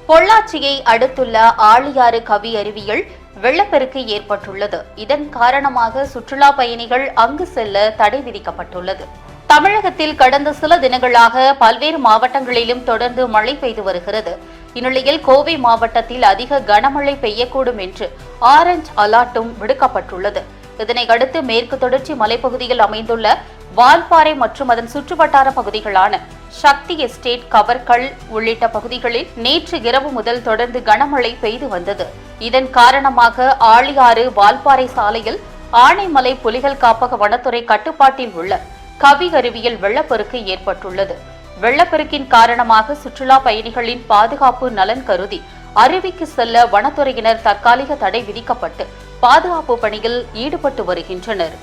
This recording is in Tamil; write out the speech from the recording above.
பொள்ளாச்சியை அடுத்துள்ள ஆழியாறு கவி அருவியில் வெள்ளப்பெருக்கு ஏற்பட்டுள்ளது. இதன் காரணமாக சுற்றுலா பயணிகள் அங்கு செல்ல தடை விதிக்கப்பட்டுள்ளது. தமிழகத்தில் கடந்த சில தினங்களாக பல்வேறு மாவட்டங்களிலும் தொடர்ந்து மழை பெய்து வருகிறது. இந்நிலையில் கோவை மாவட்டத்தில் அதிக கனமழை பெய்யக்கூடும் என்று ஆரஞ்ச் அலர்ட்டும் விடுக்கப்பட்டுள்ளது. இதனை அடுத்து மேற்கு தொடர்ச்சி மலைப்பகுதியில் அமைந்துள்ள வால்பாறை மற்றும் அதன் சுற்றுவட்டார பகுதிகளான சக்தி எஸ்டேட், கவர்கல் உள்ளிட்ட பகுதிகளில் நேற்று இரவு முதல் தொடர்ந்து கனமழை பெய்து வந்தது. இதன் காரணமாக ஆழியாறு வால்பாறை சாலையில் ஆனைமலை புலிகள் காப்பக வனத்துறை கட்டுப்பாட்டில் உள்ள கவி அருவியில் வெள்ளப்பெருக்கு ஏற்பட்டுள்ளது. வெள்ளப்பெருக்கின் காரணமாக சுற்றுலா பயணிகளின் பாதுகாப்பு நலன் கருதி அருவிக்கு செல்ல வனத்துறையினர் தற்காலிக தடை விதிக்கப்பட்டு பாதுகாப்பு பணியில் ஈடுபட்டு வருகின்றனர்.